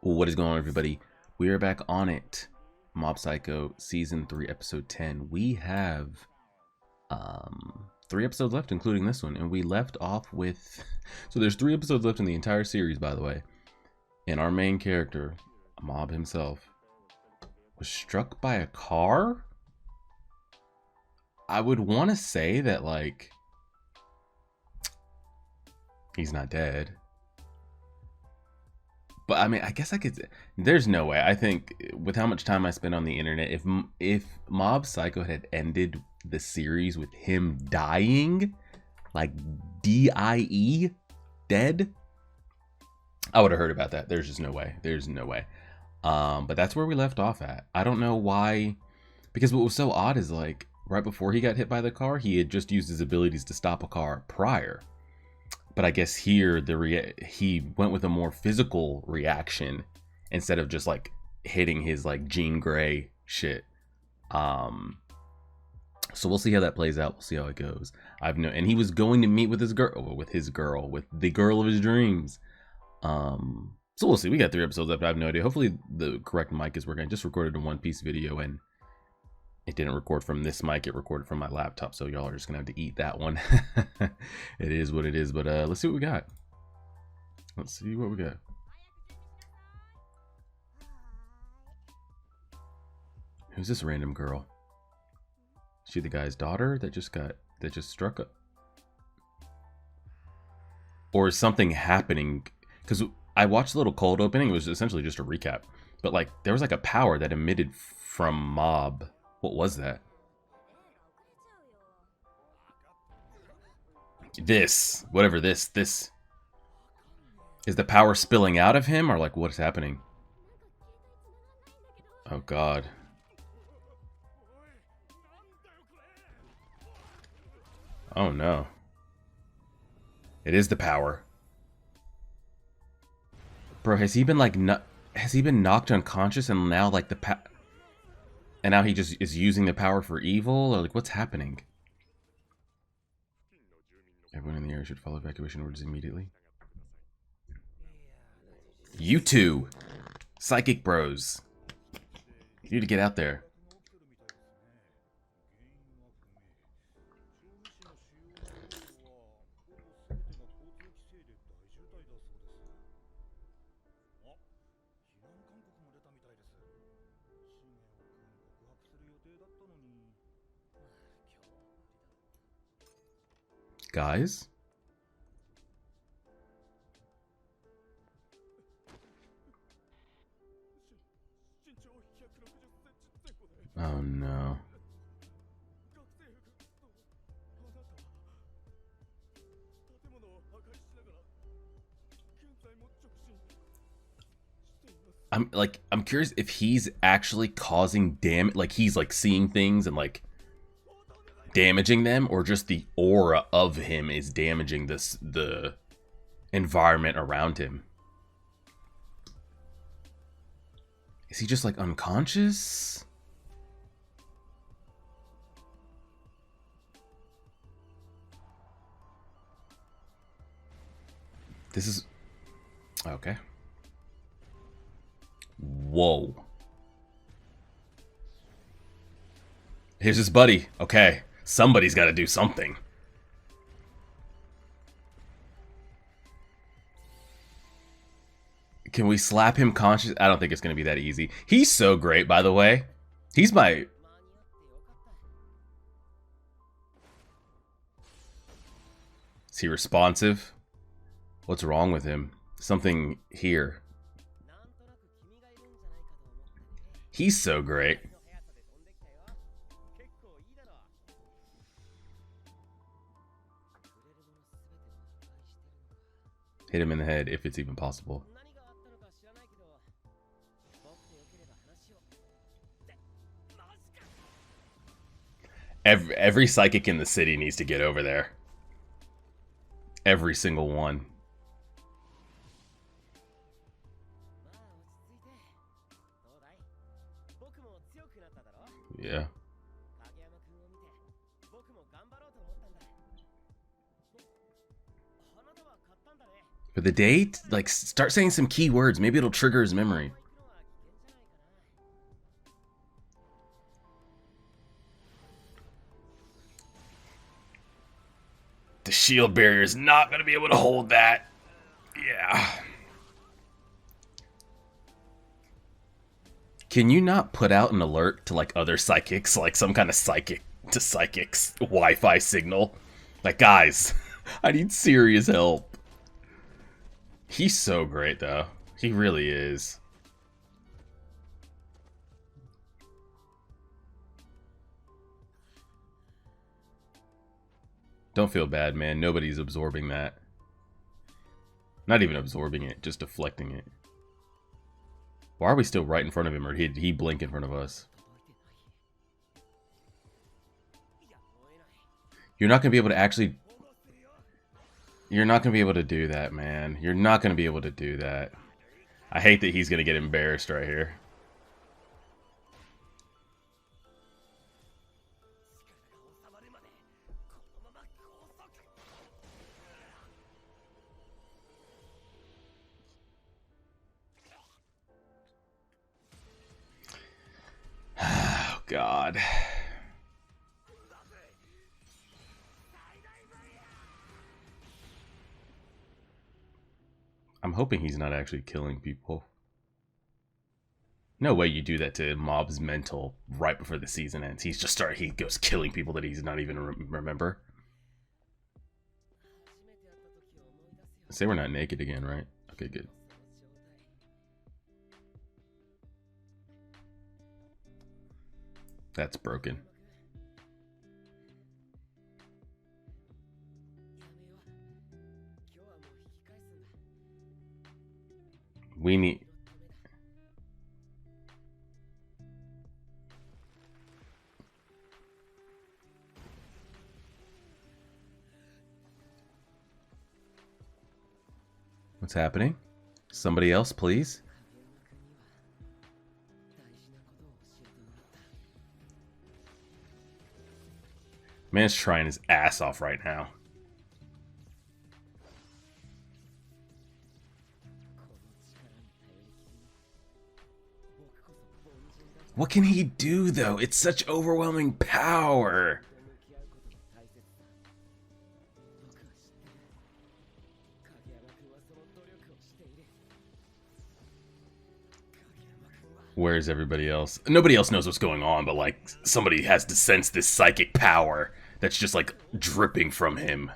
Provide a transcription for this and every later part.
What is going on, everybody? We are back on it. Mob Psycho Season 3, Episode 10. We have 3 episodes left, including this one. And we left off with... So there's 3 episodes left in the entire series, by the way. And our main character, Mob himself, was struck by a car? I would want to say that, like... he's not dead. But I mean, I guess I could. There's no way. I think with how much time I spent on the internet, if Mob Psycho had ended the series with him dying, like DIE, dead, I would have heard about that. There's just no way. There's no way. But that's where we left off at. I don't know why, because what was so odd is like right before he got hit by the car, he had just used his abilities to stop a car prior. But I guess here he went with a more physical reaction instead of just like hitting his like Jean Grey shit. So we'll see how that plays out. We'll see how it goes. And he was going to meet with his girl, with the girl of his dreams. So we'll see. We got 3 episodes left. I have no idea. Hopefully the correct mic is working. I just recorded a one-piece video and it didn't record from this mic, it recorded from my laptop, so y'all are just gonna have to eat that one. It is what it is, but let's see what we got. Let's see what we got. Who's this random girl? Is she the guy's daughter that just struck up? Or is something happening? Because I watched the little cold opening, it was essentially just a recap. But like there was like a power that emitted from Mob. What was that? Whatever this is the power spilling out of him, or like what's happening? Oh God. Oh no. It is the power. Bro, has he been like knocked unconscious and now like and now he just is using the power for evil? Or like, what's happening? Everyone in the area should follow evacuation orders immediately. You two! Psychic bros. You need to get out there. Guys? Oh no. I'm curious if he's actually causing damage, like he's like seeing things and like damaging them, or just the aura of him is damaging the environment around him. Is he just like unconscious? This is okay. Whoa. Here's his buddy. Okay. Somebody's got to do something. Can we slap him conscious? I don't think it's going to be that easy. He's so great, by the way. He's my... Is he responsive? What's wrong with him? Something here. He's so great. Hit him in the head if it's even possible. Every psychic in the city needs to get over there. Every single one. Yeah. For the date, like, start saying some key words. Maybe it'll trigger his memory. The shield barrier is not going to be able to hold that. Yeah. Can you not put out an alert to, like, other psychics, like some kind of psychic to psychics Wi-Fi signal? Like, guys, I need serious help. He's so great, though. He really is. Don't feel bad, man. Nobody's absorbing that. Not even absorbing it, just deflecting it. Why are we still right in front of him, or did he blink in front of us? You're not going to be able to actually... You're not going to be able to do that, man. You're not going to be able to do that. I hate that he's going to get embarrassed right here. Oh, God. I'm hoping he's not actually killing people. No way you do that to Mob's mental right before the season ends. He goes killing people that he's not even remember. Say we're not naked again, right? Okay, good. That's broken. We need... What's happening? Somebody else, please. Man's trying his ass off right now. What can he do, though? It's such overwhelming power. Where's everybody else? Nobody else knows what's going on, but, like, somebody has to sense this psychic power that's just, like, dripping from him.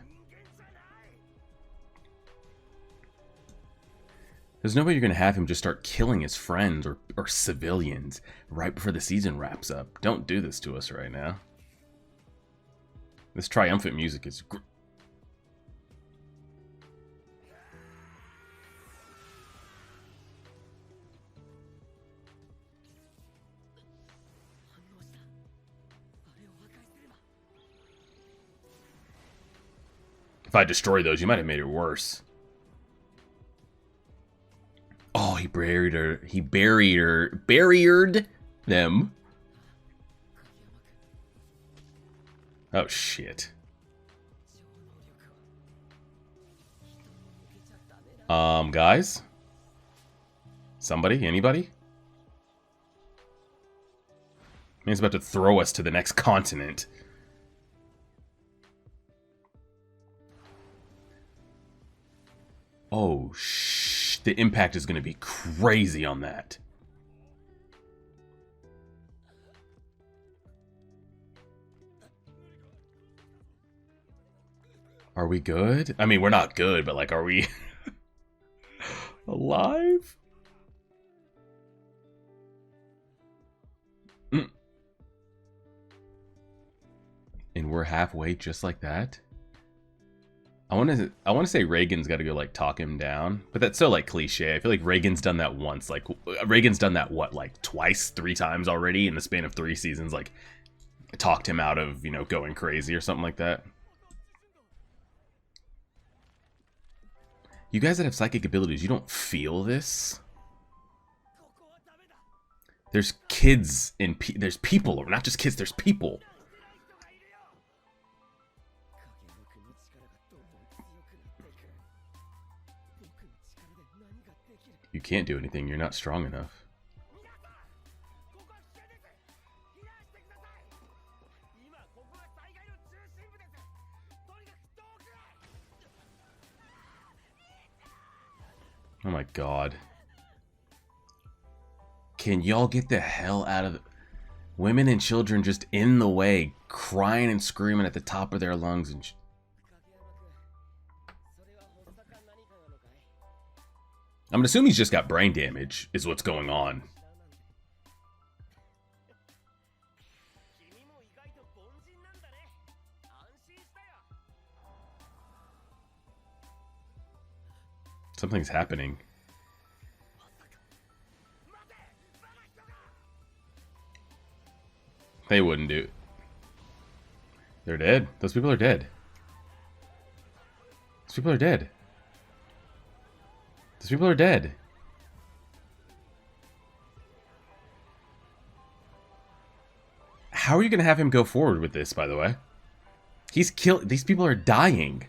There's no way you're going to have him just start killing his friends or civilians right before the season wraps up. Don't do this to us right now. This triumphant music is... If I destroy those, you might have made it worse. Oh, he buried her. He buried them. Oh, shit. Guys? Somebody? Anybody? Man's about to throw us to the next continent. Oh, the impact is going to be crazy on that. Are we good? I mean, we're not good, but, like, are we alive? And we're halfway just like that? I want to say Reagan's got to go, like, talk him down, but that's so, like, cliche. I feel like Reagan's done that once. Like, Reagan's done that, what, like, twice, 3 times already in the span of 3 seasons, like, talked him out of, you know, going crazy or something like that. You guys that have psychic abilities, you don't feel this? There's kids in... There's people, or not just kids, there's people. You can't do anything. You're not strong enough. Oh my god. Can y'all get the hell out of the... Women and children just in the way, crying and screaming at the top of their lungs and... I'm gonna assume he's just got brain damage, is what's going on. Something's happening. They wouldn't do. They're dead. Those people are dead. Those people are dead. Those people are dead. How are you going to have him go forward with this, by the way? He's killed. These people are dying.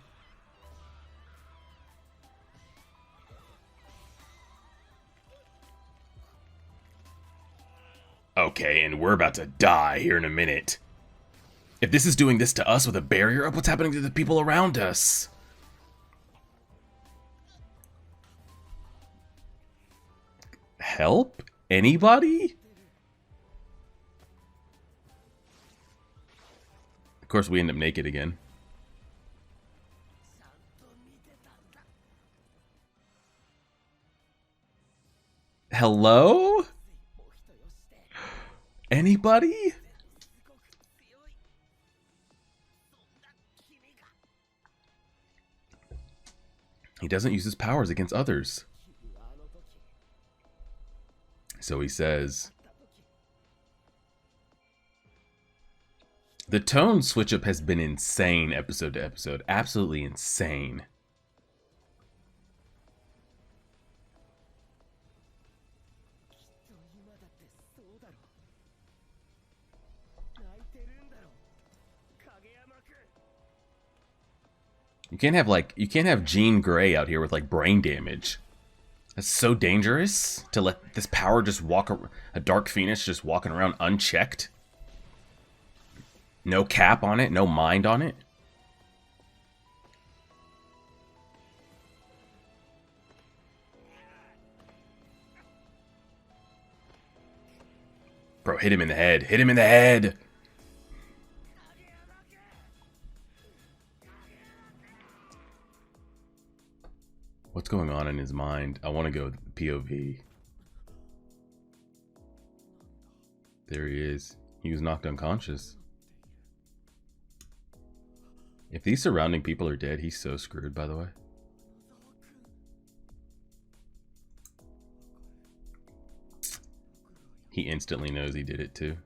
Okay, and we're about to die here in a minute. If this is doing this to us with a barrier up, what's happening to the people around us? Help? Anybody? Of course, we end up naked again. Hello? Anybody? He doesn't use his powers against others. So he says... The tone switch up has been insane episode to episode. Absolutely insane. You can't have Jean Grey out here with like brain damage. That's so dangerous to let this power just walk, a Dark Phoenix just walking around unchecked. No cap on it, no mind on it. Bro, hit him in the head. Hit him in the head. What's going on in his mind? I want to go POV. There he is. He was knocked unconscious. If these surrounding people are dead, he's so screwed, by the way. He instantly knows he did it too.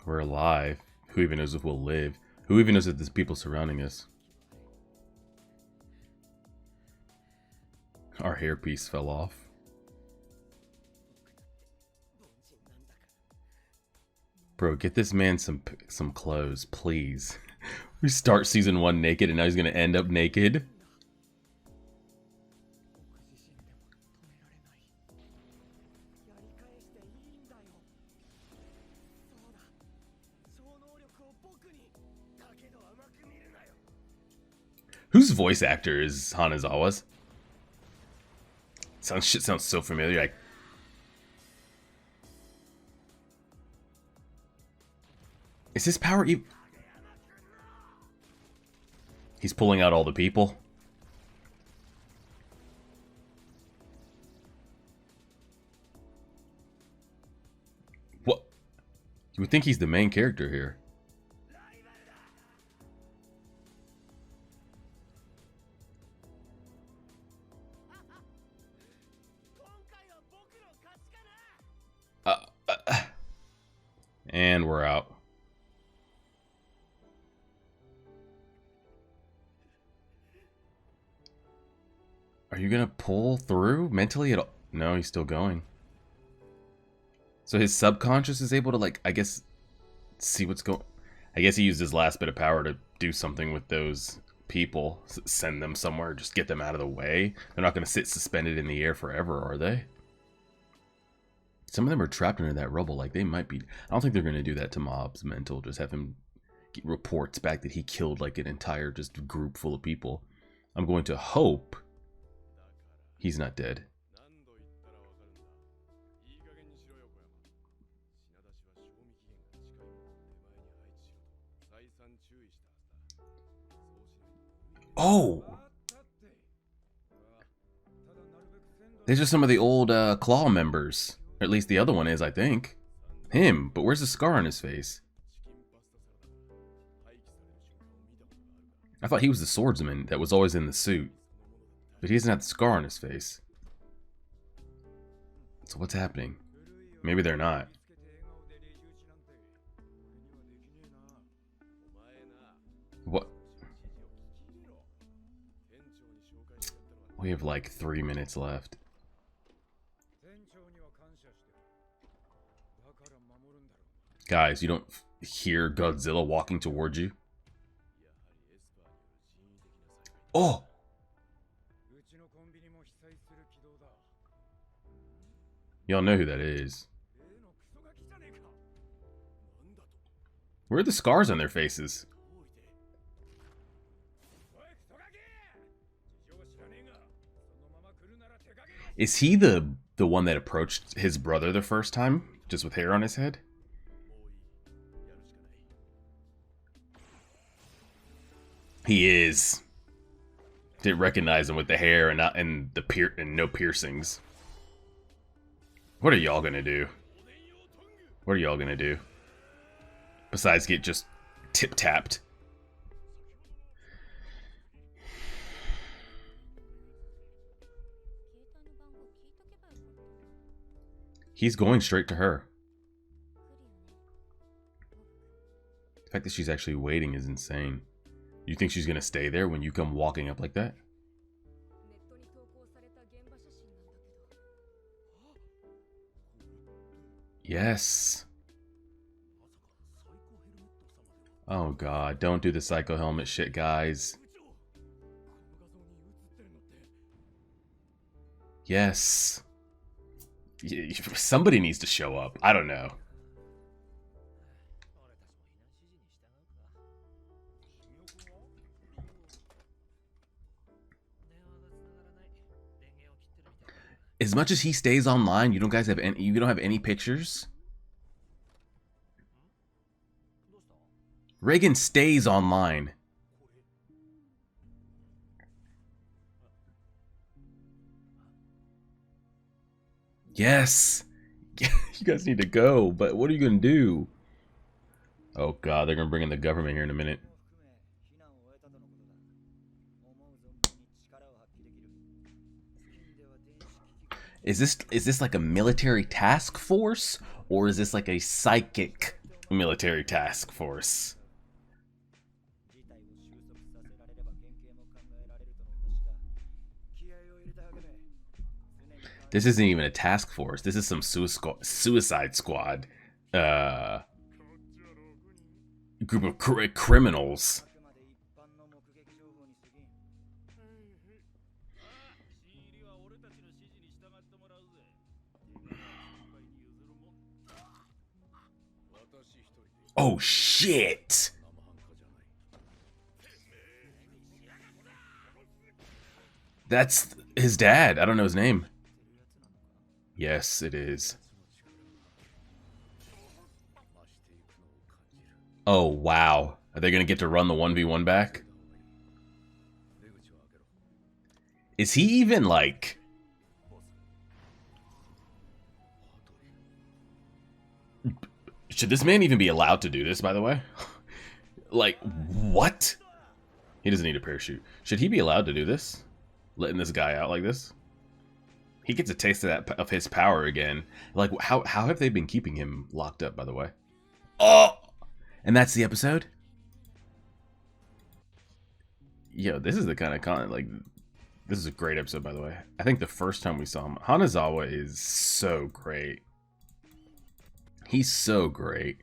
We're alive. Who even knows if we'll live? Who even knows if there's people surrounding us? Our hairpiece fell off. Bro, get this man some clothes, please. We start season 1 naked and now he's gonna end up naked. Whose voice actor is Hanazawa's? Shit sounds so familiar. Like, is his power even... He's pulling out all the people. What? You would think he's the main character here. And we're out. Are you gonna pull through mentally at all? No, he's still going. So his subconscious is able to, like, I guess, see what's going. I guess he used his last bit of power to do something with those people, send them somewhere, just get them out of the way. They're not going to sit suspended in the air forever, are they? Some of them are trapped under that rubble. Like, they might be. I don't think they're going to do that to Mob's mental. Just have him get reports back that he killed like an entire just group full of people. I'm going to hope he's not dead. Oh! These are some of the old Claw members. Or at least the other one is, I think. Him, but where's the scar on his face? I thought he was the swordsman that was always in the suit. But he doesn't have the scar on his face. So what's happening? Maybe they're not. What? We have like 3 minutes left. Guys, you don't hear Godzilla walking towards you? Oh! Y'all know who that is. Where are the scars on their faces? Is he the one that approached his brother the first time? Just with hair on his head? He is. Didn't recognize him with the hair and no piercings. What are y'all gonna do? What are y'all gonna do? Besides get just tip-tapped. He's going straight to her. The fact that she's actually waiting is insane. You think she's gonna stay there when you come walking up like that? Yes. Oh god, don't do the Psycho Helmet shit, guys. Yes. Somebody needs to show up. I don't know. As much as he stays online, you don't guys have any. You don't have any pictures. Reagan stays online. Yes. You guys need to go, but what are you gonna do? Oh god, they're gonna bring in the government here in a minute. Is this like a military task force, or is this like a psychic military task force? This isn't even a task force. This is some suicide squad group of criminals. Oh shit! That's his dad. I don't know his name. Yes, it is. Oh, wow. Are they going to get to run the 1v1 back? Is he even, like... Should this man even be allowed to do this, by the way? Like, what? He doesn't need a parachute. Should he be allowed to do this? Letting this guy out like this? He gets a taste of that of his power again. Like, how have they been keeping him locked up, by the way? Oh! And that's the episode? Yo, this is the kind of content, like, This is a great episode, by the way. I think the first time we saw him, Hanazawa is so great. He's so great.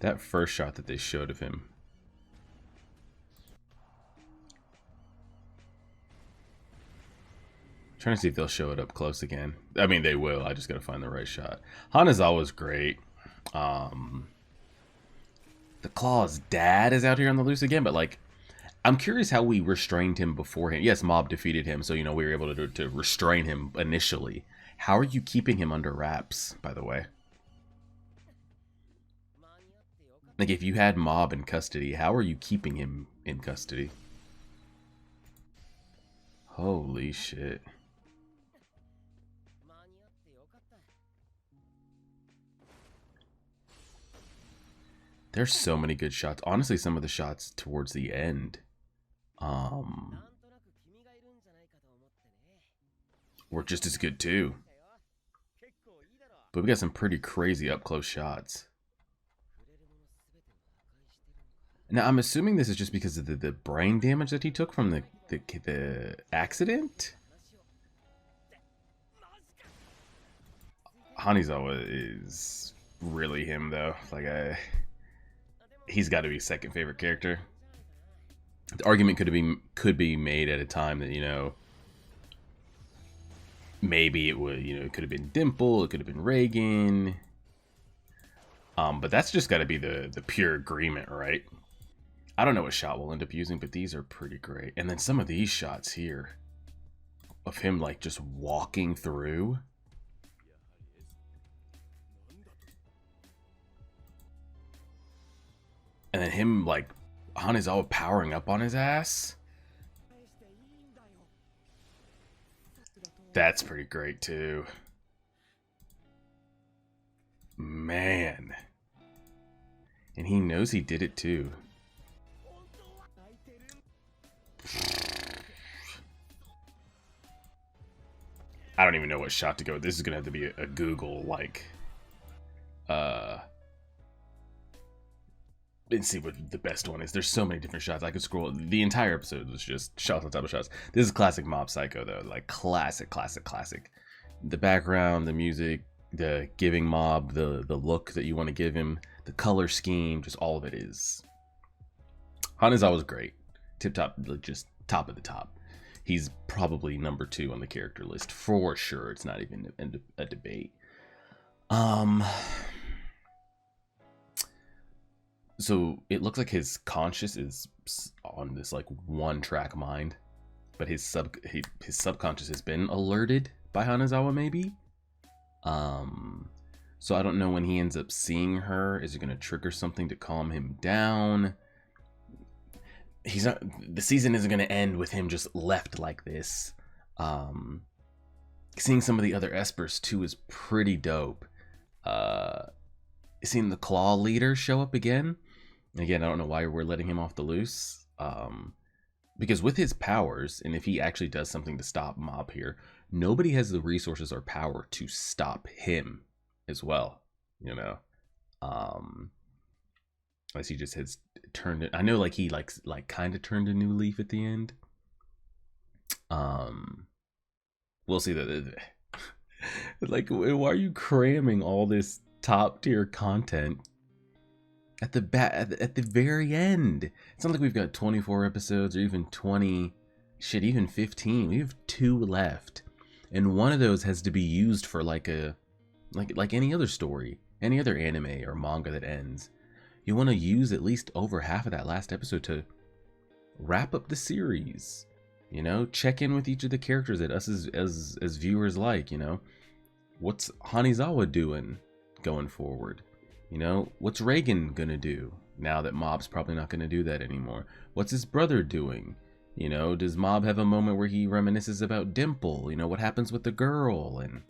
That first shot that they showed of him. Trying to see if they'll show it up close again. I mean, they will. I just gotta find the right shot. Hanazawa's great. The Claw's dad is out here on the loose again, but like, I'm curious how we restrained him beforehand. Yes, Mob defeated him, so you know we were able to restrain him initially. How are you keeping him under wraps, by the way? Like, if you had Mob in custody, how are you keeping him in custody? Holy shit. There's so many good shots. Honestly, some of the shots towards the end were just as good too. But we got some pretty crazy up close shots. Now, I'm assuming this is just because of the brain damage that he took from the accident. Hanazawa is really him, though. Like, he's got to be second favorite character. The argument could be made at a time that, you know, maybe it would, you know, it could have been Dimple, it could have been Reigen. But that's just got to be the pure agreement, right? I don't know what shot we'll end up using, but these are pretty great. And then some of these shots here of him like just walking through. And then him like Hanazawa powering up on his ass. That's pretty great too. Man. And he knows he did it too. I don't even know what shot to go. This is gonna have to be a Google like and see what the best one is. There's so many different shots. I could scroll. The entire episode was just shots on top of shots. This is classic Mob Psycho though. Like classic. The background, the music, the giving Mob the look that you want to give him, the color scheme, just all of it is. Hanazawa was great. Tip top, just top of the top. He's probably number 2 on the character list for sure. It's not even a debate. So it looks like his conscious is on this like one track mind, but his subconscious has been alerted by Hanazawa maybe. So I don't know when he ends up seeing her. Is it going to trigger something to calm him down? He's not. The season isn't going to end with him just left like this. Seeing some of the other espers too is pretty dope. Seeing the Claw leader show up again. Again, I don't know why we're letting him off the loose. Because with his powers, and if he actually does something to stop Mob here, nobody has the resources or power to stop him as well. You know, as he just has turned it. I know, like he like kind of turned a new leaf at the end. We'll see that. Like, why are you cramming all this top tier content at the very end? It's not like we've got 24 episodes or even 20, shit, even 15. We have 2 left, and one of those has to be used for like any other story, any other anime or manga that ends. You want to use at least over half of that last episode to wrap up the series. You know, check in with each of the characters that us as viewers like. You know, what's Hanazawa doing going forward? You know, what's Reigen gonna do now that Mob's probably not gonna do that anymore? What's his brother doing? You know, does Mob have a moment where he reminisces about Dimple? You know, what happens with the girl and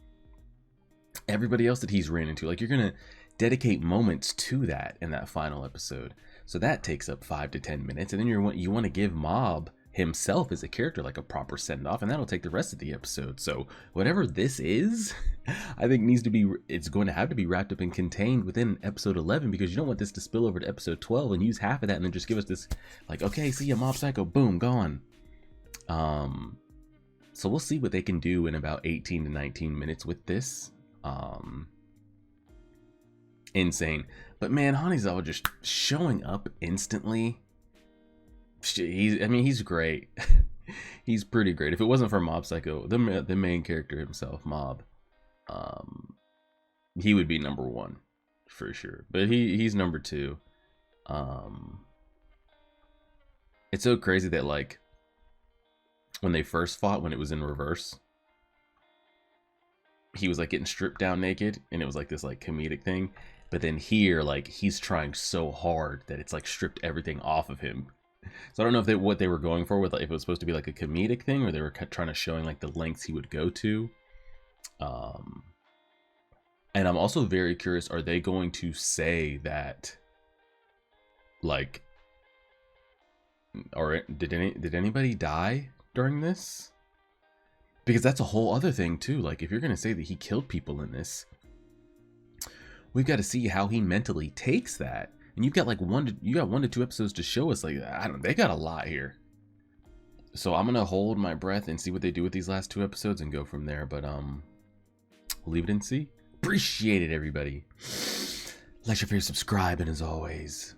everybody else that he's ran into? Like, you're gonna dedicate moments to that in that final episode. So that takes up 5 to 10 minutes, and then you want to give Mob himself as a character like a proper send off, and that'll take the rest of the episode. So whatever this is, I think it's going to have to be wrapped up and contained within episode 11, because you don't want this to spill over to episode 12 and use half of that and then just give us this like, okay, see ya, Mob Psycho, boom, gone. So we'll see what they can do in about 18 to 19 minutes with this. Insane. But man, Hanizawa just showing up instantly. He's great. He's pretty great. If it wasn't for Mob Psycho, the main character himself, Mob, he would be number 1 for sure. But he's number 2. It's so crazy that like when they first fought, when it was in reverse, he was like getting stripped down naked, and it was like this like comedic thing. But then here, like, he's trying so hard that it's like stripped everything off of him. So I don't know if what they were going for with, like, if it was supposed to be like a comedic thing, or they were trying to showing like the lengths he would go to. And I'm also very curious, are they going to say that, like, or did anybody die during this? Because that's a whole other thing too. Like, if you're going to say that he killed people in this, we've got to see how he mentally takes that. And you've got like 1 to 2 episodes to show us. Like, they got a lot here. So I'm gonna hold my breath and see what they do with these last 2 episodes and go from there. But leave it and see. Appreciate it, everybody. Like, share, subscribe, and as always,